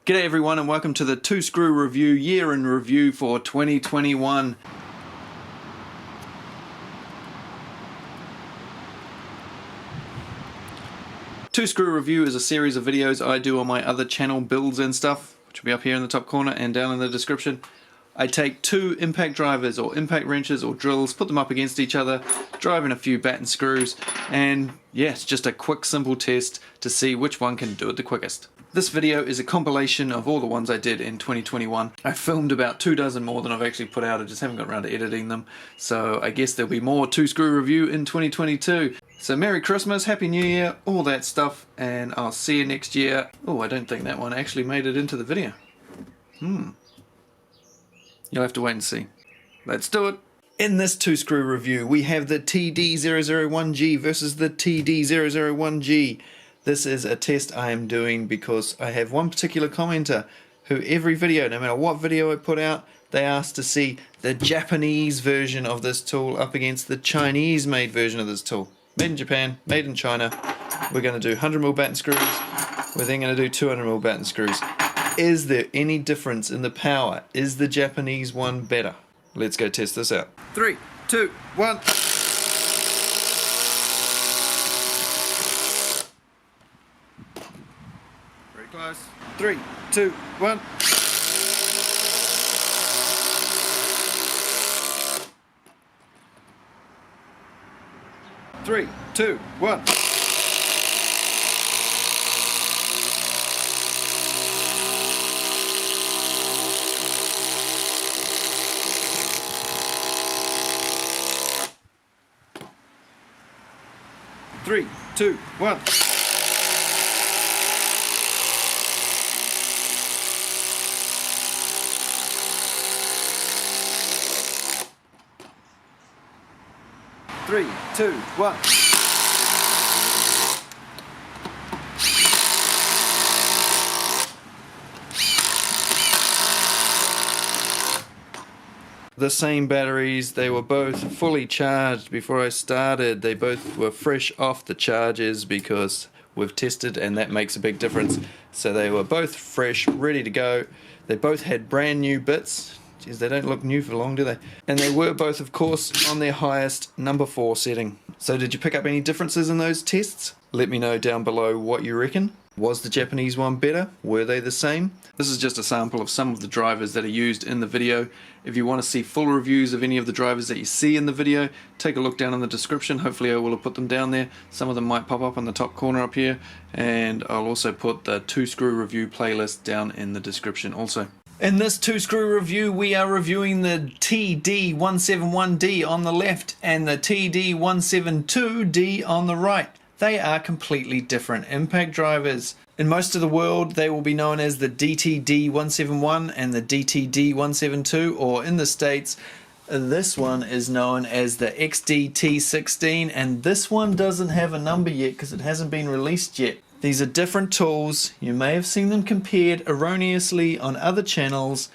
G'day everyone and welcome to the 2-Screw Review Year in Review for 2021. Two Screw Review is a series of videos I do on my other channel, builds and stuff, which will be up here in the top corner and down in the description. I take two impact drivers or impact wrenches or drills, put them up against each other, drive in a few batten screws, and yeah, it's just a quick simple test to see which one can do it the quickest. This video is a compilation of all the ones I did in 2021. I filmed about 24 more than I've actually put out, I just haven't got around to editing them. So I guess there'll be more 2-Screw Review in 2022. So Merry Christmas, Happy New Year, all that stuff, and I'll see you next year. Oh, I don't think that one actually made it into the video. You'll have to wait and see. Let's do it. In this 2-Screw Review, we have the TD001G versus the TD001G. This is a test I am doing because I have one particular commenter who every video, no matter what video I put out, they ask to see the Japanese version of this tool up against the Chinese made version of this tool. Made in Japan, made in China. We're going to do 100mm batten screws. We're then going to do 200mm batten screws. Is there any difference in the power? Is the Japanese one better? Let's go test this out. 3, 2, 1. Very close. 3, 2, 1. Three, two, one. Three, two, one. Three, two, one. The same batteries, they were both fully charged before I started. They both were fresh off the chargers because we've tested and that makes a big difference. So they were both fresh, ready to go. They both had brand new bits. Geez, they don't look new for long, do they? And they were both, of course, on their highest number 4 setting. So did you pick up any differences in those tests? Let me know down below what you reckon. Was the Japanese one better? Were they the same? This is just a sample of some of the drivers that are used in the video. If you want to see full reviews of any of the drivers that you see in the video, take a look down in the description. Hopefully I will have put them down there. Some of them might pop up on the top corner up here. And I'll also put the 2-Screw Review playlist down in the description also. In this 2-Screw Review, we are reviewing the TD171D on the left and the TD172D on the right. They are completely different impact drivers. In most of the world, they will be known as the DTD171 and the DTD172, or in the States, this one is known as the XDT16, and this one doesn't have a number yet because it hasn't been released yet. These are different tools. You may have seen them compared erroneously on other channels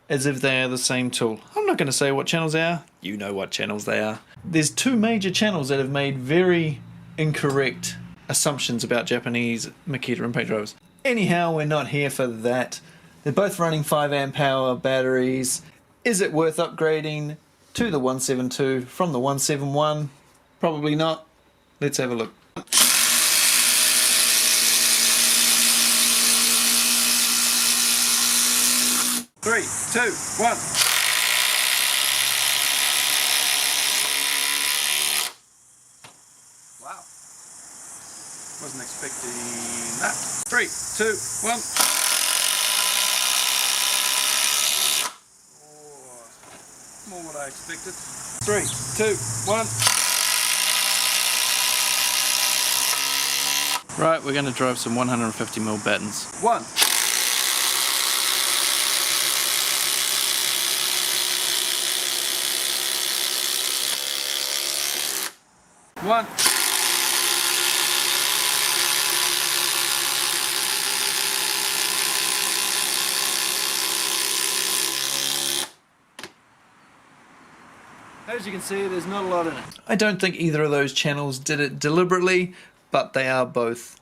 as if they are the same tool. I'm not going to say what channels they are. You know what channels they are. There's two major channels that have made very incorrect assumptions about Japanese Makita impact drivers. Anyhow, we're not here for that. They're both running 5 amp hour batteries. Is it worth upgrading to the 172 from the 171? Probably not. Let's have a look. Three, two, one. Wow. Wasn't expecting that. 3, 2, 1. Oh, more what I expected. 3, 2, 1. Right, we're going to drive some 150mm battens. 1. 1. As you can see, there's not a lot in it. I don't think either of those channels did it deliberately, but they are both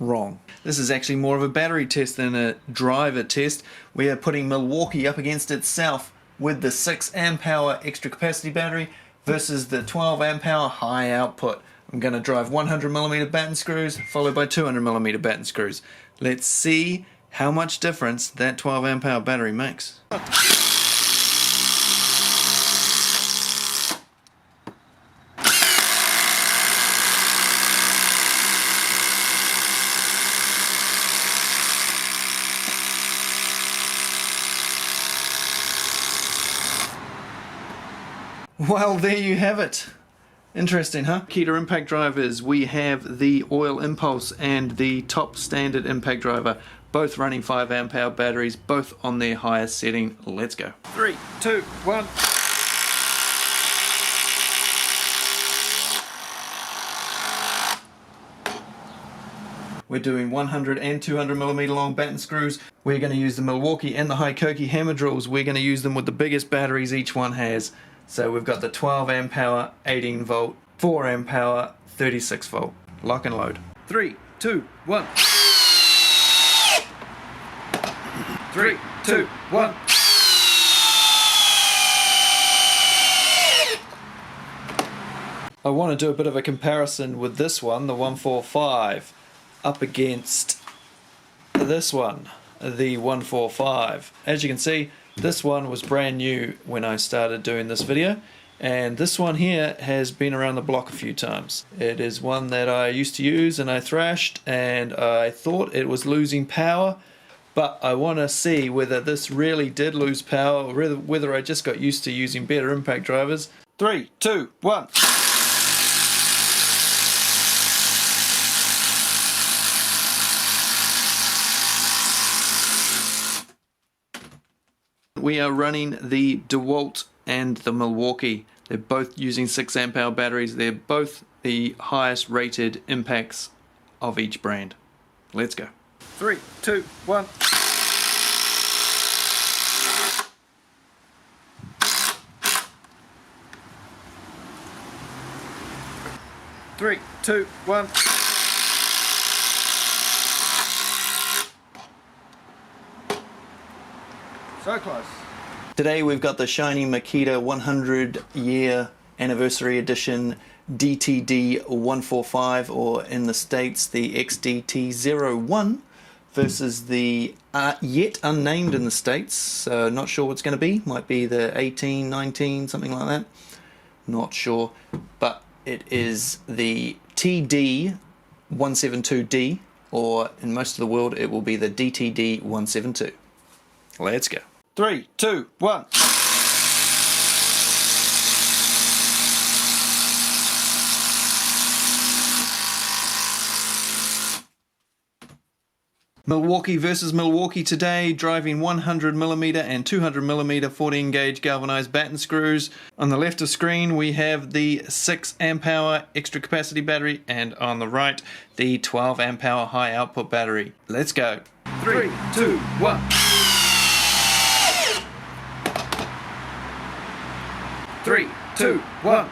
wrong. This is actually more of a battery test than a driver test. We are putting Milwaukee up against itself with the 6 amp hour extra capacity battery versus the 12 amp hour high output. I'm going to drive 100mm batten screws followed by 200mm batten screws. Let's see how much difference that 12 amp hour battery makes. Well, there you have it. Interesting, huh? Makita impact drivers, we have the oil impulse and the top standard impact driver, both running 5 amp hour batteries, both on their highest setting. Let's go. 3, 2, 1. We're doing 100 and 200mm long batten screws. We're going to use the Milwaukee and the Hikoki hammer drills. We're going to use them with the biggest batteries each one has. So we've got the 12 amp hour 18 volt, 4 amp hour 36 volt. Lock and load. 3, 2, 1. 3, 2, 1. I want to do a bit of a comparison with this one, the 145, up against this one, the 145. As you can see, this one was brand new when I started doing this video, and this one here has been around the block a few times. It is one that I used to use and I thrashed, and I thought it was losing power, but I want to see whether this really did lose power or whether I just got used to using better impact drivers. 3, 2, 1. We are running the DeWalt and the Milwaukee. They're both using 6 amp hour batteries. They're both the highest rated impacts of each brand. Let's go. 3, 2, 1. 3, 2, 1. So close. Today we've got the shiny Makita 100 year anniversary edition DTD 145, or in the States the XDT01, versus the yet unnamed in the States, so not sure what's going to be. Might be the 18, 19, something like that. Not sure, but it is the TD 172D, or in most of the world it will be the DTD 172. Let's go. 3, 2, 1. Milwaukee versus Milwaukee today, driving 100mm and 200mm 14 gauge galvanized batten screws. On the left of screen we have the 6 amp hour extra capacity battery, and on the right the 12 amp hour high output battery. Let's go. 3, 2, 1. 3, 2, 1.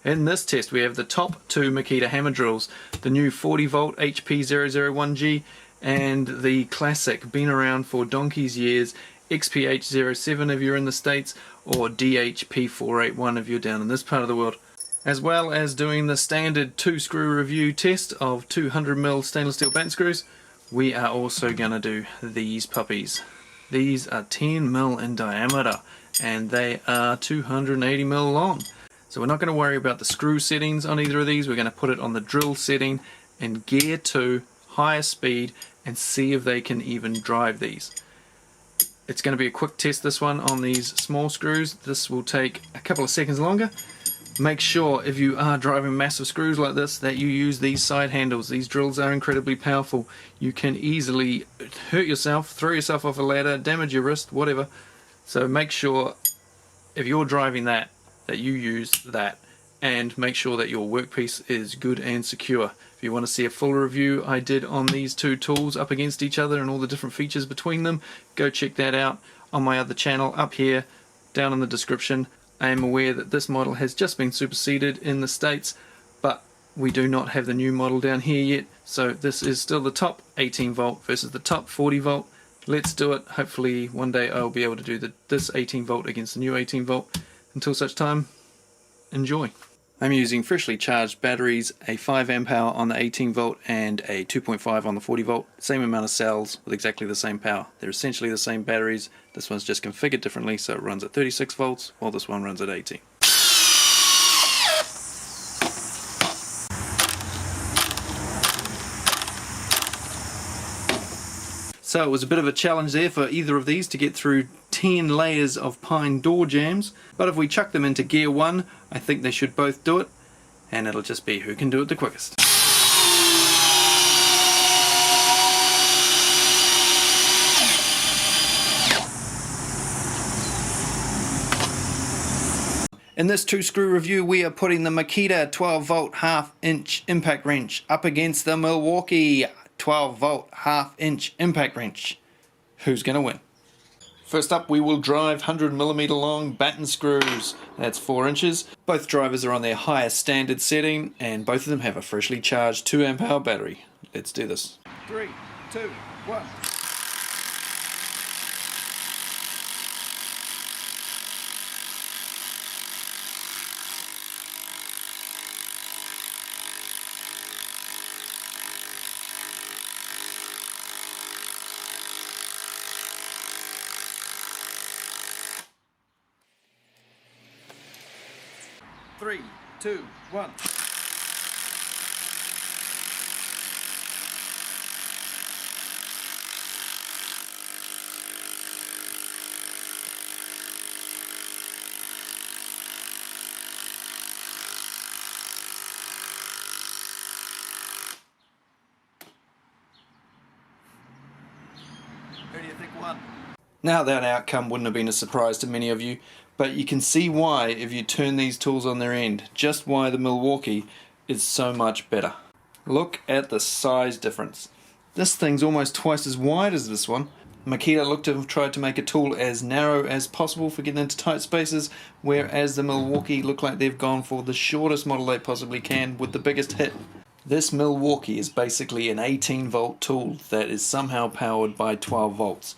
In this test we have the top two Makita hammer drills, the new 40 volt HP001G and the classic, been around for donkey's years, XPH07 if you're in the States, or DHP481 if you're down in this part of the world. As well as doing the standard 2 screw review test of 200mm stainless steel batten screws, we are also going to do these puppies. These are 10mm in diameter and they are 280mm long. So we're not going to worry about the screw settings on either of these. We're going to put it on the drill setting in gear 2, higher speed, and see if they can even drive these. It's going to be a quick test, this one, on these small screws. This will take a couple of seconds longer. Make sure if you are driving massive screws like this that you use these side handles. These drills are incredibly powerful. You can easily hurt yourself, throw yourself off a ladder, damage your wrist, whatever. So make sure if you're driving that you use that, and make sure that your workpiece is good and secure. If you want to see a full review I did on these two tools up against each other and all the different features between them, go check that out on my other channel up here, down in the description. I am aware that this model has just been superseded in the States, but we do not have the new model down here yet, so this is still the top 18 volt versus the top 40 volt. Let's do it. Hopefully one day I'll be able to do this 18 volt against the new 18 volt. Until such time, enjoy. I'm using freshly charged batteries, a 5 amp hour on the 18 volt and a 2.5 on the 40 volt. Same amount of cells with exactly the same power. They're essentially the same batteries. This one's just configured differently, so it runs at 36 volts while this one runs at 18. So it was a bit of a challenge there for either of these to get through 10 layers of pine door jambs, but if we chuck them into gear 1, I think they should both do it, and it'll just be who can do it the quickest. In this 2-screw review, we are putting the Makita 12 volt half inch impact wrench up against the Milwaukee 12 volt half inch impact wrench. Who's going to win? First up, we will drive 100mm long batten screws. That's 4 inches. Both drivers are on their highest standard setting, and both of them have a freshly charged 2 amp hour battery. Let's do this. 3, 2, 1. Three, two, one. Who do you think won? Now that outcome wouldn't have been a surprise to many of you, but you can see why if you turn these tools on their end, just why the Milwaukee is so much better. Look at the size difference. This thing's almost twice as wide as this one. Makita looked to have tried to make a tool as narrow as possible for getting into tight spaces, whereas the Milwaukee look like they've gone for the shortest model they possibly can with the biggest hit. This Milwaukee is basically an 18 volt tool that is somehow powered by 12 volts.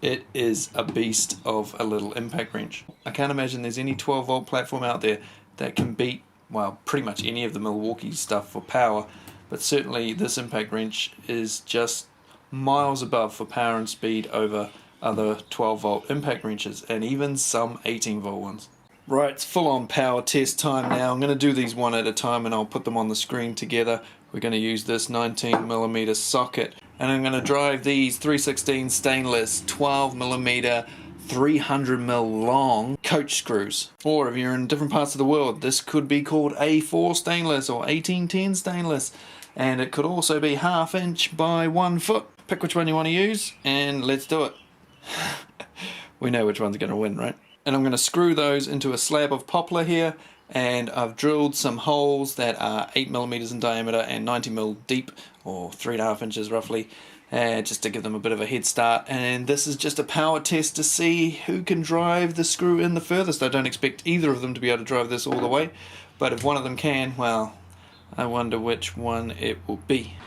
It is a beast of a little impact wrench. I can't imagine there's any 12 volt platform out there that can beat, well, pretty much any of the Milwaukee stuff for power, but certainly this impact wrench is just miles above for power and speed over other 12 volt impact wrenches and even some 18 volt ones. Right, it's full on power test time now. I'm going to do these one at a time and I'll put them on the screen together. We're going to use this 19mm socket, and I'm going to drive these 316 stainless 12mm 300mm long coach screws. Or if you're in different parts of the world, this could be called A4 stainless or 1810 stainless, and it could also be 1/2 inch by 1 foot. Pick which one you want to use and let's do it. We know which one's going to win, right? And I'm going to screw those into a slab of poplar here, and I've drilled some holes that are 8mm in diameter and 90mm deep, or 3.5 inches roughly, just to give them a bit of a head start. And this is just a power test to see who can drive the screw in the furthest. I don't expect either of them to be able to drive this all the way, but if one of them can, well, I wonder which one it will be.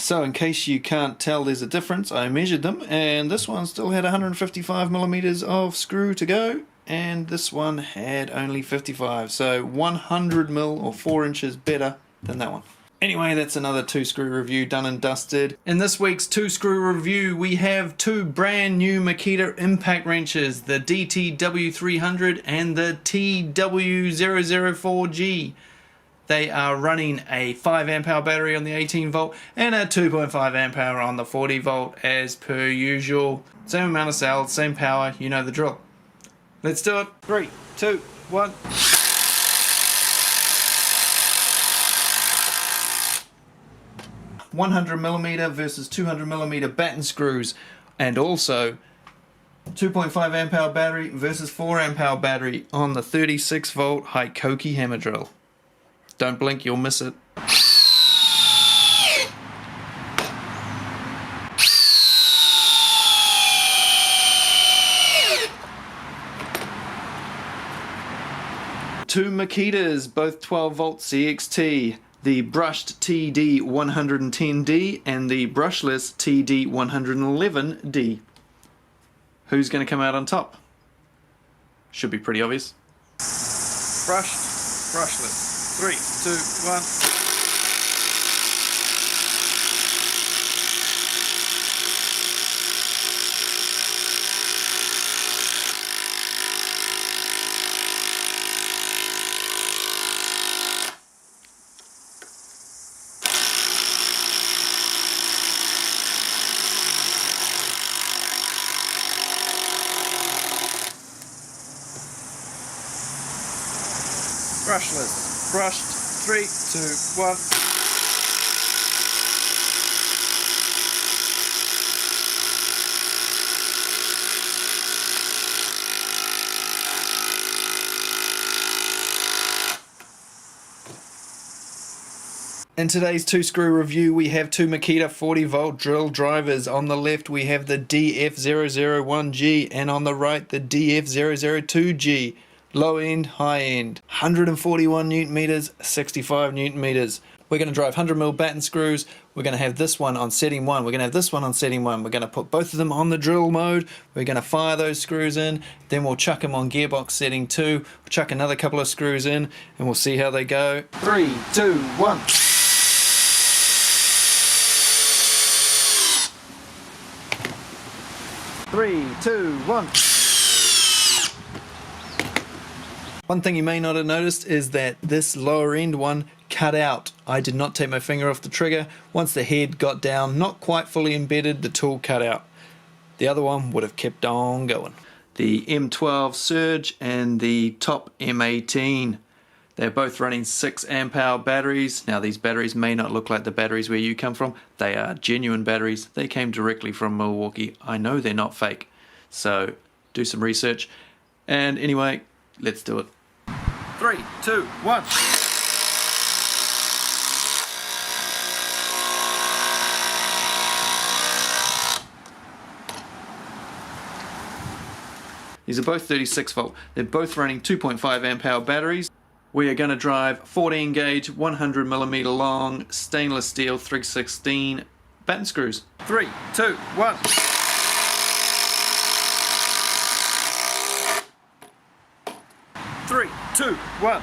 So in case you can't tell there's a difference, I measured them, and this one still had 155 millimeters of screw to go, and this one had only 55, so 100 mil or 4 inches better than that one. Anyway, that's another 2-screw review done and dusted. In this week's 2-screw review, we have 2 brand new Makita impact wrenches, the DTW300 and the TW004G. They are running a 5 amp hour battery on the 18 volt and a 2.5 amp hour on the 40 volt as per usual. Same amount of cells, same power, you know the drill. Let's do it. 3, 2, 1. $100mm versus 200mm batten screws, and also 2.5 amp hour battery versus 4 amp hour battery on the 36 volt Hikoki hammer drill. Don't blink, you'll miss it. Two Makitas, both 12 volt CXT. The brushed TD110D and the brushless TD111D. Who's going to come out on top? Should be pretty obvious. Brushed, brushless. 3, 2, 1. Brushless, brushed, 3, 2, 1. In today's 2-screw review, we have 2 Makita 40 volt drill drivers. On the left we have the DF001G and on the right the DF002G. Low end, high end, 141 newton meters, 65 newton meters. We're going to drive 100mm batten screws. We're going to have this one on setting 1. We're going to have this one on setting 1. We're going to put both of them on the drill mode. We're going to fire those screws in. Then we'll chuck them on gearbox setting 2. We'll chuck another couple of screws in and we'll see how they go. 3, 2, 1. Three, two, one. One thing you may not have noticed is that this lower end one cut out. I did not take my finger off the trigger. Once the head got down, not quite fully embedded, the tool cut out. The other one would have kept on going. The M12 Surge and the top M18. They're both running 6 amp hour batteries. Now these batteries may not look like the batteries where you come from. They are genuine batteries. They came directly from Milwaukee. I know they're not fake. So do some research. And anyway, let's do it. 3, 2, 1. These are both 36 volt. They're both running 2.5 amp hour batteries. We are going to drive 14 gauge, 100mm long, stainless steel 316 batten screws. 3, 2, 1. Three, two, one.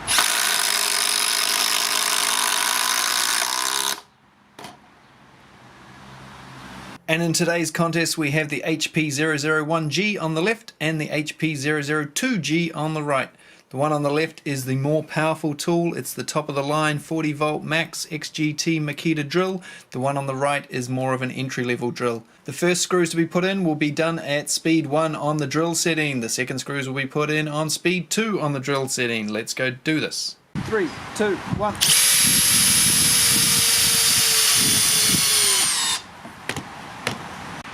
And in today's contest we have the HP001G on the left and the HP002G on the right. The one on the left is the more powerful tool. It's the top of the line 40 volt max XGT Makita drill. The one on the right is more of an entry level drill. The first screws to be put in will be done at speed 1 on the drill setting. The second screws will be put in on speed 2 on the drill setting. Let's go do this. 3, 2, 1.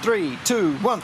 Three, two, one.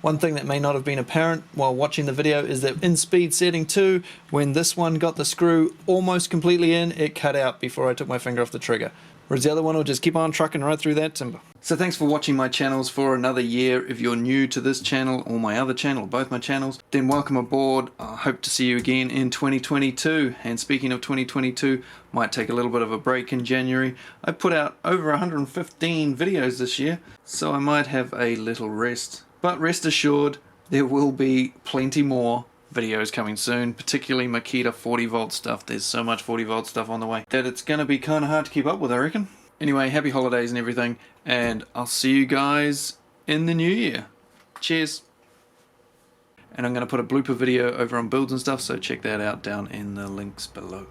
One thing that may not have been apparent while watching the video is that in speed setting 2, when this one got the screw almost completely in, it cut out before I took my finger off the trigger. Whereas the other one will just keep on trucking right through that timber. So thanks for watching my channels for another year. If you're new to this channel or my other channel, both my channels, then welcome aboard. I hope to see you again in 2022. And speaking of 2022, might take a little bit of a break in January. I put out over 115 videos this year, so I might have a little rest. But rest assured, there will be plenty more videos coming soon, particularly Makita 40 volt stuff. There's so much 40 volt stuff on the way that it's going to be kind of hard to keep up with, I reckon. Anyway, happy holidays and everything, and I'll see you guys in the new year. Cheers. And I'm going to put a blooper video over on builds and stuff, so check that out down in the links below.